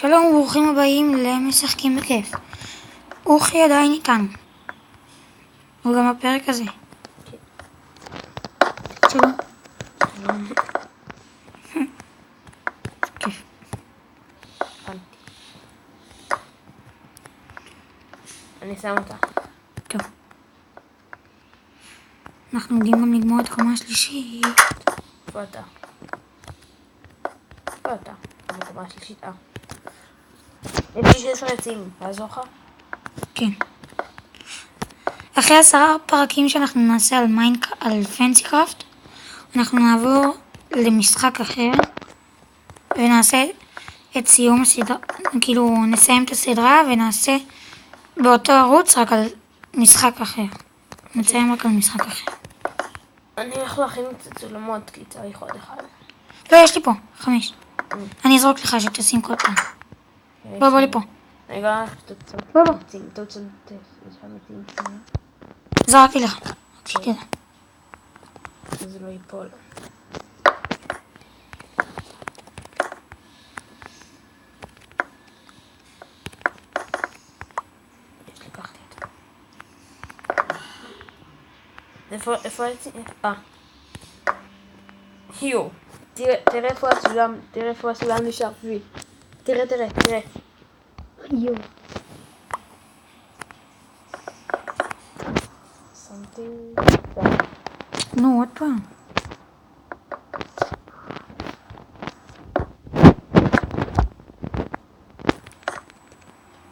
שלום וברוכים הבאים למשחקים בכיף. אוכי עדיין איתנו. הוא גם בפרק הזה. שלום. כיף. אני שם אותה. טוב. אנחנו יודעים גם לגמור את קומה השלישית. איפה אתה? איפה אתה? בקומה השלישית. יש לי 16 עצים, לעזור לך? כן. אחרי 10 פרקים שאנחנו נעשה על פנסי קראפט, אנחנו נעבור למשחק אחר ונעשה את סיום הסדרה, כאילו נסיים את הסדרה ונעשה באותו ערוץ רק על משחק אחר. נציין רק על משחק אחר. אני הולך להכין קצת סולמות כי צריך עוד אחד. לא, יש לי פה 5. אני אזרוק לך שתשים כל פעם. בוא לפה. רגע, בוא. תוצאות. זרקתי לך. שתדע. זה לא ייפול. לקחתי אותו. איפה הייתי? היו. תראה איפה הסולם נשאר פי. תראה. יו. שמתי... נו, עוד פעם.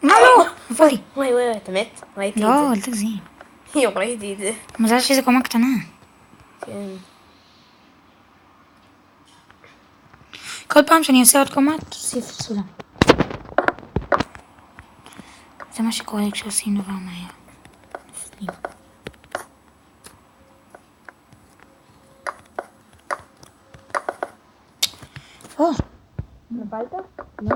מה לא? נפלתי. וואי, אתה מת? ראיתי את זה. לא, אל תגזים. ראיתי את זה. מזל שזה קומה קטנה. כן. כל פעם שאני עושה עוד קומה, תוסיף סולם. זה מה שקורה לי כשעושים דבר מהר. או, נפלת? לא.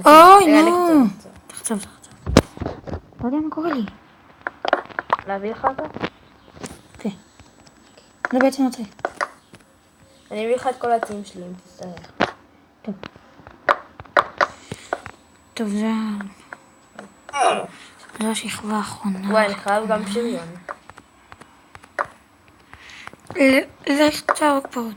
אוי, נו. תחצוב. לא יודע מה קורה לי. להביא לך אותו? כן. לא בעצם רוצה. אני אביא לך את כל העצים שלי אם תצטרך. טוב, זו השכבה האחרונה. וואי, אני חייב גם שריון. לך תערוק פרות.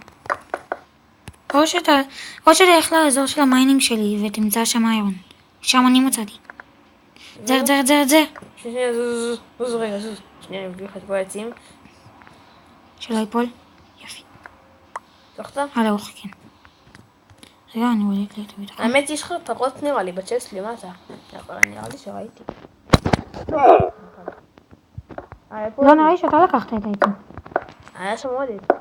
או שתלך לאזור של המיינינג שלי ותמצא שם איירון. שם אני מצאתי. זר. זוז רגע. שנייה, אני אביא לך את כל העצים. שלא ייפול. יופי. צלחת? על האורך, כן. רגע, אני בודק לי את הביטחון. האמת, יש לך פרות נראה לי בצ'סט למטה. אבל נראה לי שראיתי. לא, נראה לי שאתה לקחת את העצים. היה שם עוד עץ.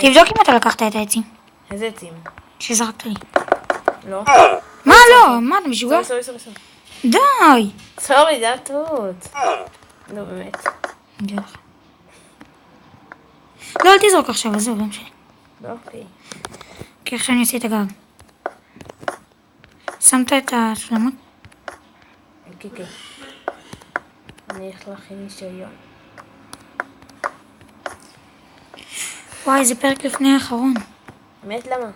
תבדוק אם אתה לקחת את העצים. איזה עצים? שזרקת לי. לא. מה לא? מה, אתה משוגע? סורי. די! סורי, זה היה טעות. לא, באמת. לא, אל תזרוק עכשיו, עזוב, לא משנה. לא, אוקיי. כי עכשיו אני אעשה את הגג. שמת את הסולמות? כן. אני הולך להכין לי שריון. וואי, זה פרק לפני האחרון. באמת למה?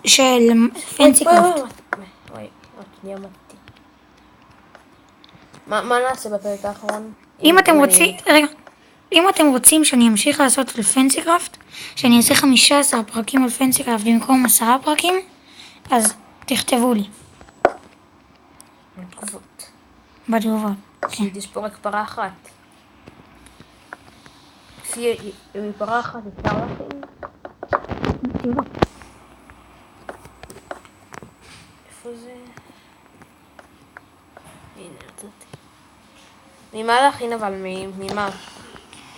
של פנסי קראפט. וואי, שנייה מתתי. מה נעשה בפרק האחרון? אם אתם רוצים שאני אמשיך לעשות על פנסי קראפט, שאני אעשה 15 פרקים על פנסי קראפט במקום 10 פרקים, אז תכתבו לי. בתגובות. כן. יש פה רק פרה אחת. לפי פרה אחת אפשר להכין? תבדוק. איפה זה? הנה, נתתי. ממה להכין אבל? ממה?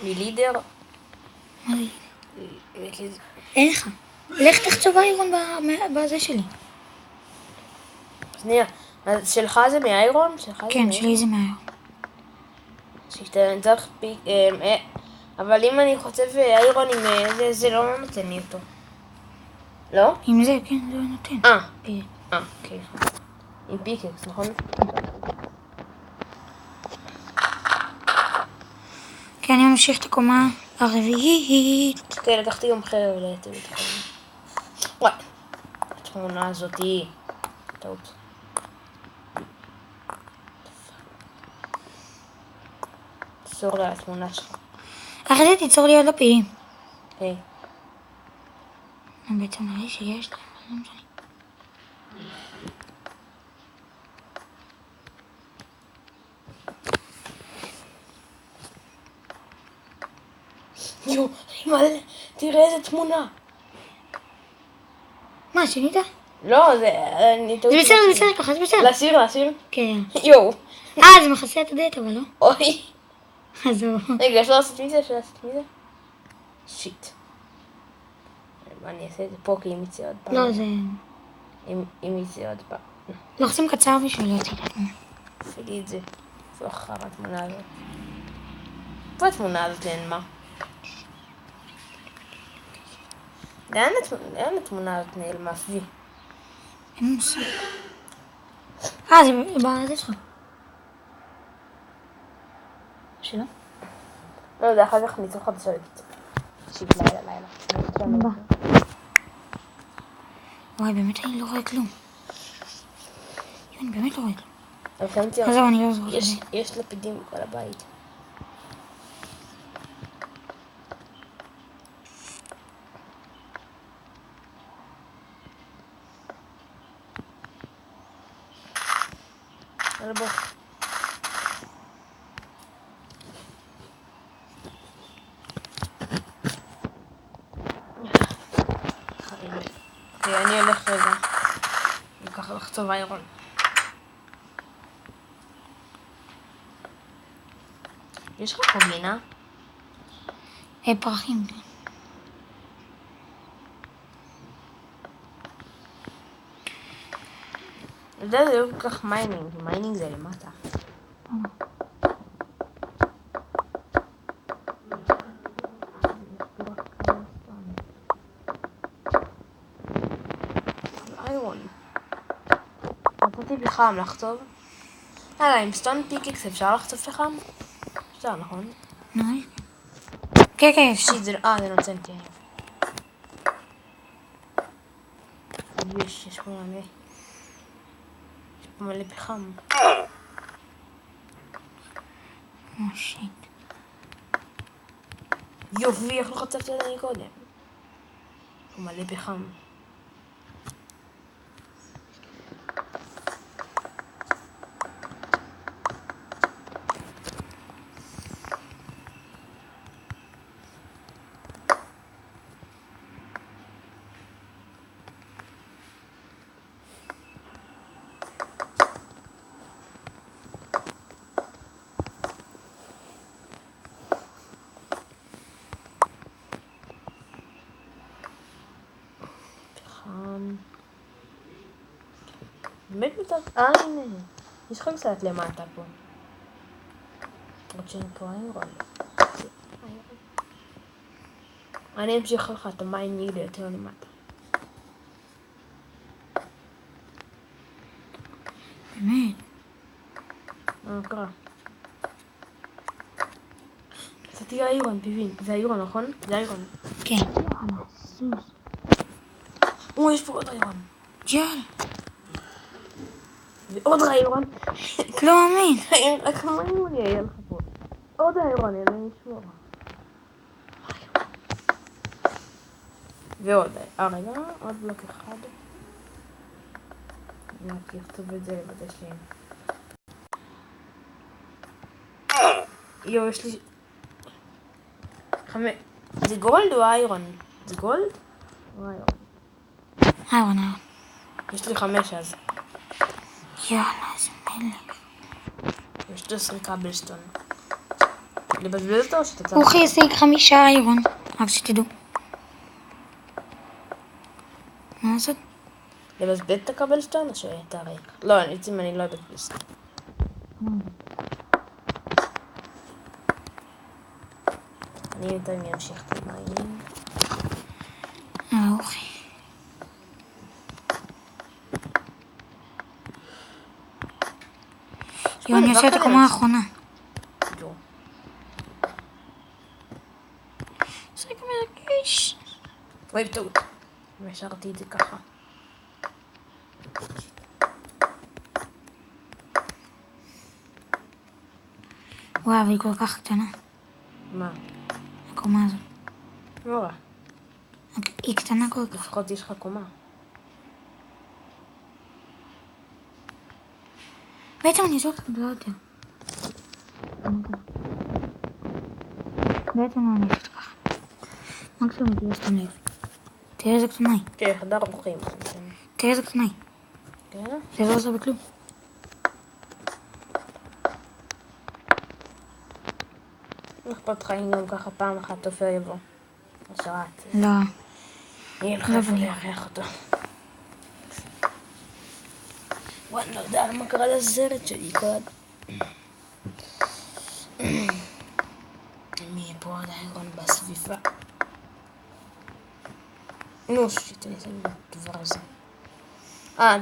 מלידר? מה זה? אין לך. לך תחצוב איירון בזה שלי. שנייה, אז שלך זה מאיירון? כן, שלי זה מהאיירון. אני צריך פיק... אבל אם אני חוצב איירון עם זה לא נותן לי אותו. לא? עם זה, כן, זה נותן. כן. עם פיקקס, נכון? כן, אני ממשיך את הקומה הרביעית. כן, לקחתי גם חרב ליתר ביטחון. וואי, התמונה הזאת היא... טעות. תסור לה התמונה שלך. אחרי זה תיצור לי עוד לפידים. היי. בעצם נראה לי שיש להם, אבל לא משנה. יו, מלא, תראה איזה תמונה. מה, שינית? לא, זה... זה בסדר, זה בסדר ככה, זה בסדר. להסיר? כן. יואו. זה מכסה את הדאטה, אבל לא. אוי. אז הוא... רגע, אפשר לעשות מזה? שיט. אני אעשה את זה פה כי אם יצא עוד פעם. לא, זה... אם יצא עוד פעם. לוחצים קצר בשביל להוציא את התמונה. תגידי את זה. איפה אחר התמונה הזאת? איפה התמונה הזאת נעלמה? לאן התמונה הזאת נעלמה? סבי. אין מושג. זה בזה שלך. שלא? לא יודע, אחר כך ניצור חדשה בקיצור. שיט, לילה. וואי, באמת אני לא רואה כלום. אני באמת לא רואה כלום. אבל כאן תראה, אז זהו, אני לא זוכרת את זה. יש לפידים בכל הבית. יאללה בוא. אני הולך רגע. אני ככה לחצוב איירון. יש לך קומבינה? פרחים. זה לא כל כך מיינינג, מיינינג זה למטה. איירון. נתתי פחם לחצוב. עם סטון פיקקס אפשר לחצוב פחם? אפשר, נכון? נראה. כן, אפשר. שיט, זה נותן אותי. יש פה מלא. יש פה מלא פחם. שיט. יופי, איך לא חצבתי על זה קודם? פה מלא פחם. באמת מצב... הנה. יש לך קצת למטה פה. עוד שאין פה איירון. אני אמשיך לך את המים נגד יותר למטה. באמת. מה קרה? קצתי איירון, פיבין. זה איירון, נכון? זה איירון. כן. יש פה עוד איירון. יאללה. ועוד איירון. לא מאמין. רק כמה איירון יהיה לך פה. עוד איירון, אלוהים ישמור. ועוד, רגע, עוד בלוק אחד. אני רק אכתוב את זה לבתי שלי. יש לי... זה גולד או איירון? זה גולד? או איירון? איירון. יש לי 5 אז. יאללה, איזה מלך. יש לי 10 קאבלסטון. לבזבז אותו או שאתה צריך? הוא השיג 5 איירון. רק שתדעו. מה לעשות? לבזבז את הקאבלסטון או שאתה ריק? לא, אני לא אבזבז. אני יותר אמשיך את המים. אוקיי. יו, אני עושה את הקומה האחרונה. יו. זה גם מרגיש. אוי, טעות. והשארתי את זה ככה. וואו, היא כל כך קטנה. מה? הקומה הזאת. לא רע. היא קטנה כל כך. לפחות יש לך קומה. בעצם אני אעשה אותה גדולה יותר. בעצם לא אני אעשה ככה. מקסימום תהיה סתם לב. תראה איזה קטנה היא. כן, חדר אורחים. תראה איזה קטנה היא. כן? זה לא עושה בכלום. אכפת לך אם גם ככה פעם אחת תופר יבוא. השרת. לא. יהיה לך איפה להריח אותו. וואי, אני לא יודע מה קרה לזרת שלי כל... מי יהיה פה עוד איירון בסביבה? נו, שיט, אני אשים בדבר הזה.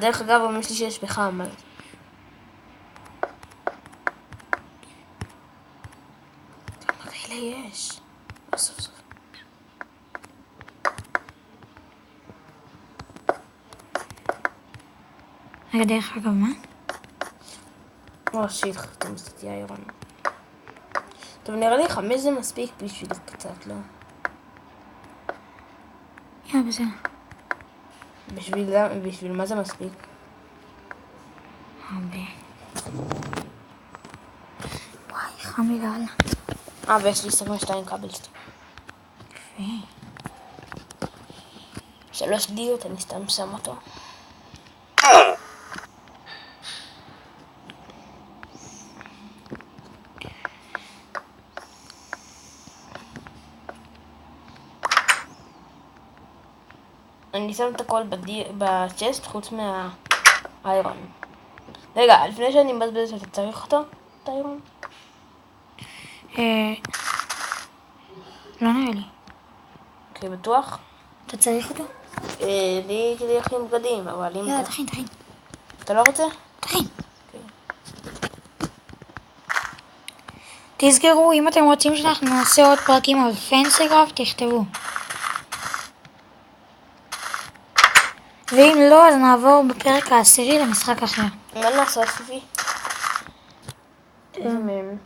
דרך אגב, אומר לי שיש פחם, אבל... כמה כאלה יש? סוף סוף. רגע, דרך אגב, מה? שיט, חכתם עשיתי איירון. טוב, נראה לי 5 זה מספיק בשביל קצת, לא? בסדר. בשביל מה זה מספיק? הרבה. וואי, חם לי לאללה. ויש לי 22 קאבלסטון. יפה. 3 דיוט, אני סתם שם אותו. אני שם את הכל בצ'סט חוץ מהאיירון. רגע, לפני שאני מבזבז אתה צריך אותו? את האיירון? לא נראה לי. אוקיי, בטוח? אתה צריך אותו? לי כדי להכין בגדים, אבל אם... יאללה, תכין. אתה לא רוצה? תכין. תזכרו, אם אתם רוצים שאנחנו נעשה עוד פרקים על פנסיגרפט, תכתבו. ואם לא, אז נעבור בפרק העשירי למשחק אחר. מה נעשה סופי? איזה מהם?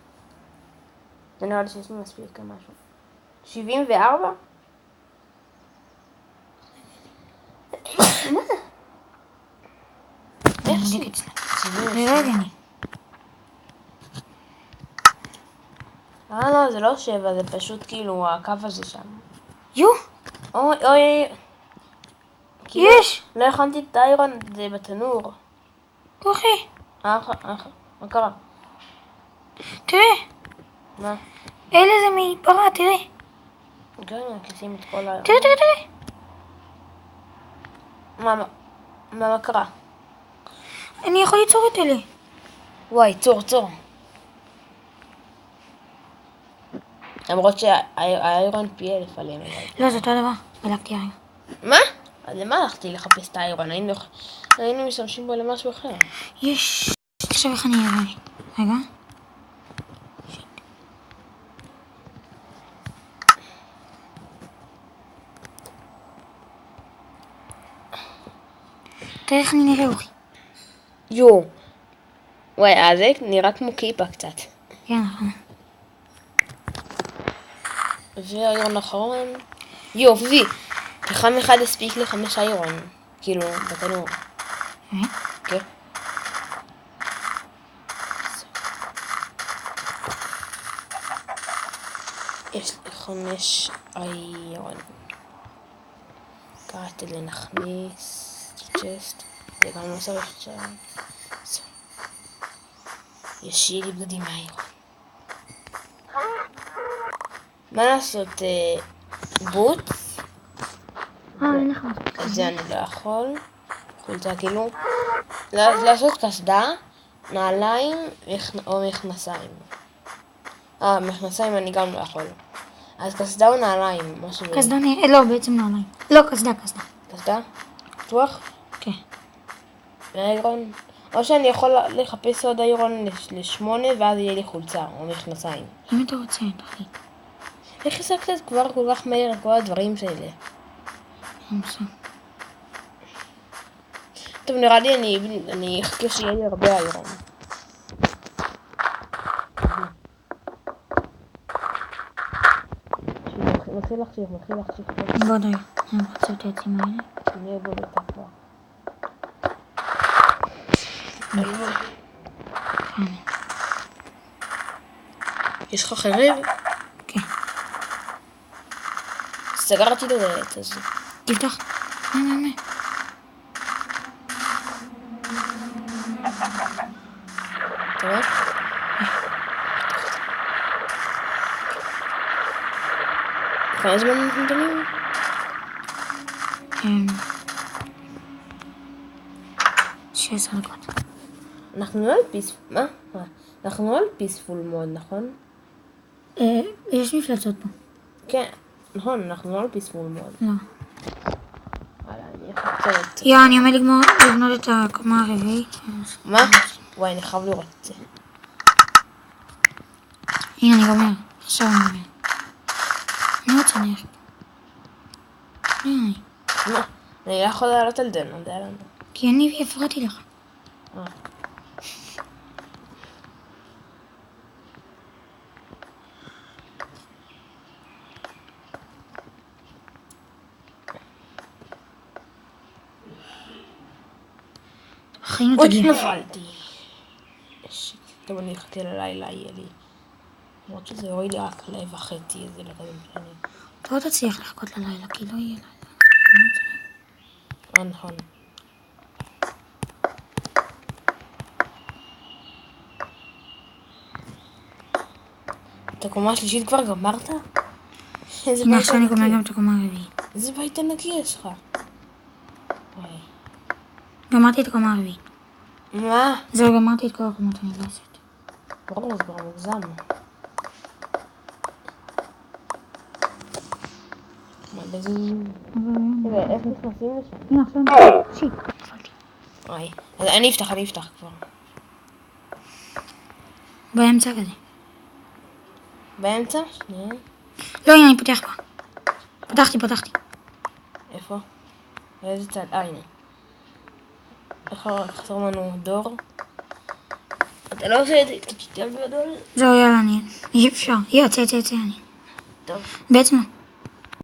זה נראה לי שיש לי מספיק משהו. 74? מה? איך נבדק אצלנו. רגע אני. לא, זה לא 7, זה פשוט כאילו הקו הזה שם. יו, אוי. יש. לא הכנתי את האיירון, זה בתנור. כוחי. מה קרה? תראה, מה? אלה זה מפרה, תראה. כן, כיסים את כל האיירון. תראה. מה קרה? אני יכול ליצור את אלה. וואי, צור. למרות שהאיירון פי 1000 עליהם. לא, זה אותו דבר. בדקתי הרגע. מה? אז למה הלכתי לחפש את האיירון? היינו משתמשים בו למשהו אחר. יש. עכשיו איך אני אראה. רגע. תראה איך אני נראה, אוכי. יו. וואי, זה נראה כמו קיפה קצת. כן, נכון. והאיירון האחרון. יו, וי. פחם אחד הספיק ל5 איירון. כאילו, בתנור. כן. יש לי 5 איירון. קראתי לנכניס צ'סט. זה גם לא צריך שם. יש לי בגדים מהאיירון. מה לעשות? בוט? אין לך. את זה אני לא יכול. חולצה כאילו. לעשות קסדה, נעליים או מכנסיים. מכנסיים אני גם לא יכול. אז קסדה או נעליים? קסדה לא, בעצם נעליים. לא, קסדה. קסדה? בטוח? כן. ואיירון? או שאני יכול לחפש עוד איירון ל8 ואז יהיה לי חולצה או מכנסיים. אם אתה רוצה, תחליט. איך השגת את כבר כל כך מהר את כל הדברים האלה? טוב, נראה לי אני אחכה שיהיה לי הרבה איירון. מתחיל להחשיב. בוא די, אני רוצה את העצים האלה. אני אבוא לתקוע. יש לך חרב? כן. סגרתי את העץ הזה. תפתח. מה? אתה רואה? כמה זמן אנחנו דנים? 16 דקות. אנחנו לא על פיספול... מה? אנחנו לא על פיספול מוד, נכון? יש מפלצות פה. כן, נכון, אנחנו לא על פיספול מוד. לא. וואלה, אני אחכה את זה. אני עומד לבנות את הקומה הרביעית. מה? וואי, אני חייב לראות את זה. הנה, אני גומר. עכשיו אני גומר. אני רוצה נלך פה. מה? אני לא יכולה לעלות על זה, לא יודע למה. כי אני הפרעתי לך. חיים תגיע. נפלתי. טוב, אני אחכה ללילה, יהיה לי. למרות שזה יוריד לי רק לב וחצי, זה לא כזה משנה. אתה לא תצליח לחכות ללילה, כי לא יהיה לילה. נכון. את הקומה השלישית כבר גמרת? הנה, עכשיו אני גומר גם את הקומה הרביעית. איזה בית ענקי יש לך? וואי. גמרתי את הקומה הרביעית. מה? זהו, גמרתי את כל הקומות הנדרסת. ברור, זה כבר מוגזם. מה לזה? איך נכנסים לשם? הנה, עכשיו שיט. נפלתי. וואי. אז אני אפתח כבר. באמצע כזה. באמצע? שנייה. לא, הנה, אני פותח כבר. פתחתי. איפה? באיזה צד? הנה. איך חסר לנו דור? אתה לא עושה את זה, אתה תשתל בגדול? זהו, יאללה, אי אפשר. צא, אני. טוב. בעצם